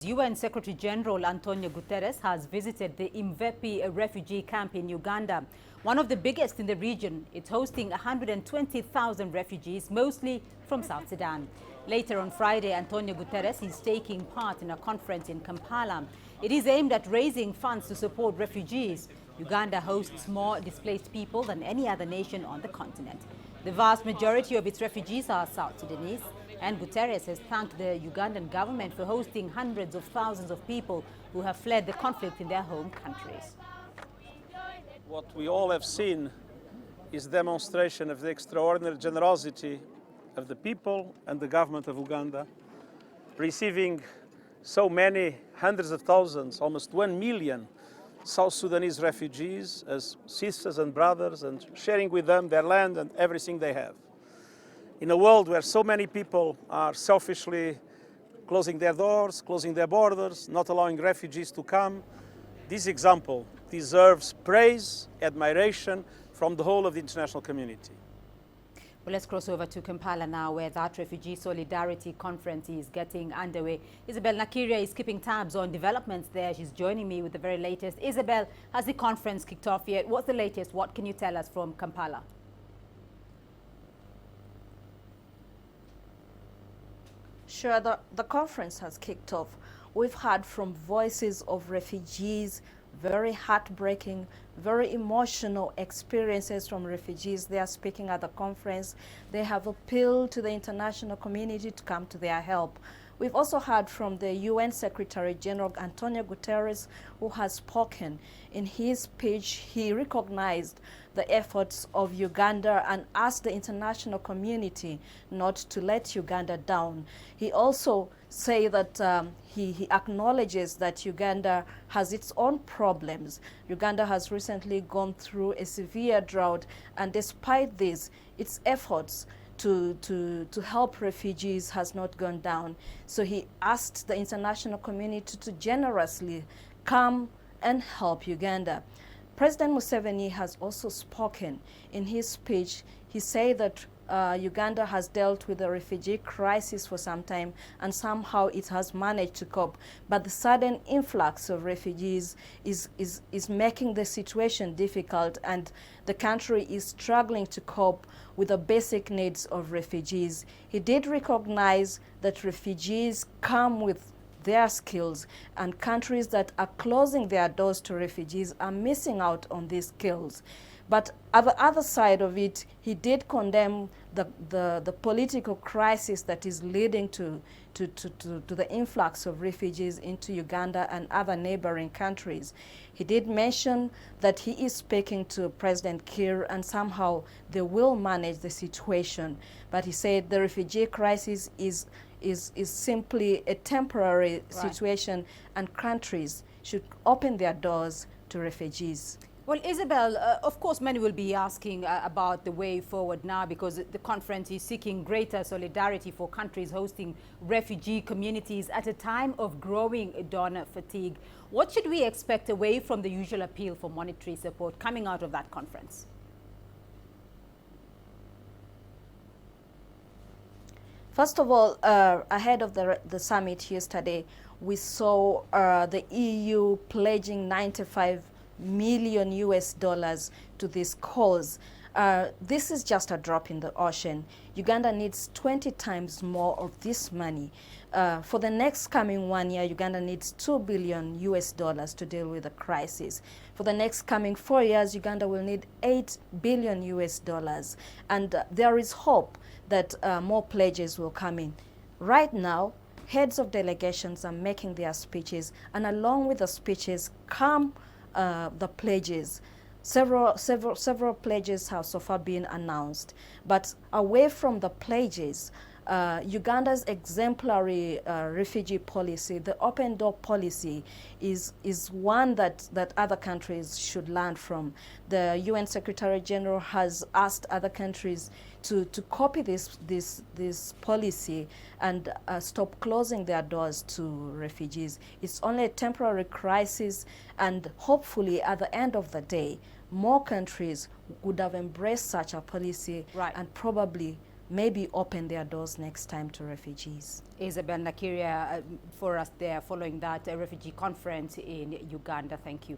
UN Secretary General Antonio Guterres has visited the Imvepi Refugee Camp in Uganda, one of the biggest in the region. It's hosting 120,000 refugees, mostly from South Sudan. Later on Friday, Antonio Guterres is taking part in a conference in Kampala. It is aimed at raising funds to support refugees. Uganda hosts more displaced people than any other nation on the continent. The vast majority of its refugees are South Sudanese, and Guterres has thanked the Ugandan government for hosting hundreds of thousands of people who have fled the conflict in their home countries. What we all have seen is a demonstration of the extraordinary generosity of the people and the government of Uganda, receiving so many hundreds of thousands, almost 1 million South Sudanese refugees as sisters and brothers, and sharing with them their land and everything they have. In a world where so many people are selfishly closing their doors, closing their borders, not allowing refugees to come, this example deserves praise, admiration from the whole of the international community. Well, let's cross over to Kampala now, where that Refugee Solidarity Conference is getting underway. Isabel Nakiria is keeping tabs on developments there. She's joining me with the very latest. Isabel, has the conference kicked off yet? What's the latest? What can you tell us from Kampala? Sure, the conference has kicked off. We've heard from voices of refugees, very heartbreaking, very emotional experiences from refugees. They are speaking at the conference. They have appealed to the international community to come to their help. We've also heard from the UN Secretary General Antonio Guterres, who has spoken. In his speech, he recognized the efforts of Uganda and asked the international community not to let Uganda down. He also said that he acknowledges that Uganda has its own problems. Uganda has recently gone through a severe drought, and despite this, its efforts to help refugees has not gone down. So he asked the international community to generously come and help Uganda. President Museveni has also spoken. In his speech, he said that Uganda has dealt with the refugee crisis for some time, and somehow it has managed to cope. But the sudden influx of refugees is making the situation difficult, and the country is struggling to cope with the basic needs of refugees. He did recognize that refugees come with their skills, and countries that are closing their doors to refugees are missing out on these skills. But at the other side of it, he did condemn the political crisis that is leading to the influx of refugees into Uganda and other neighboring countries. He did mention that he is speaking to President Kiir, and somehow they will manage the situation. But he said the refugee crisis is simply a temporary situation, and countries should open their doors to refugees. Well, Isabel, of course, many will be asking about the way forward now, because the conference is seeking greater solidarity for countries hosting refugee communities at a time of growing donor fatigue. What should we expect away from the usual appeal for monetary support coming out of that conference? First of all, ahead of the summit yesterday, we saw the EU pledging 95 million US dollars to this cause. This is just a drop in the ocean. Uganda needs 20 times more of this money. For the next coming 1 year, Uganda needs 2 billion US dollars to deal with the crisis. For the next coming 4 years, Uganda will need 8 billion US dollars. And there is hope that more pledges will come in. Right now, heads of delegations are making their speeches, and along with the speeches come the pledges. Several pledges have so far been announced, but away from the pledges, Uganda's exemplary refugee policy, the open door policy, is one that other countries should learn from. The UN Secretary General has asked other countries to copy this policy and stop closing their doors to refugees. It's only a temporary crisis, and hopefully at the end of the day, more countries would have embraced such a policy, and probably maybe open their doors next time to refugees. Isabel Nakiria for us there following that refugee conference in Uganda. Thank you.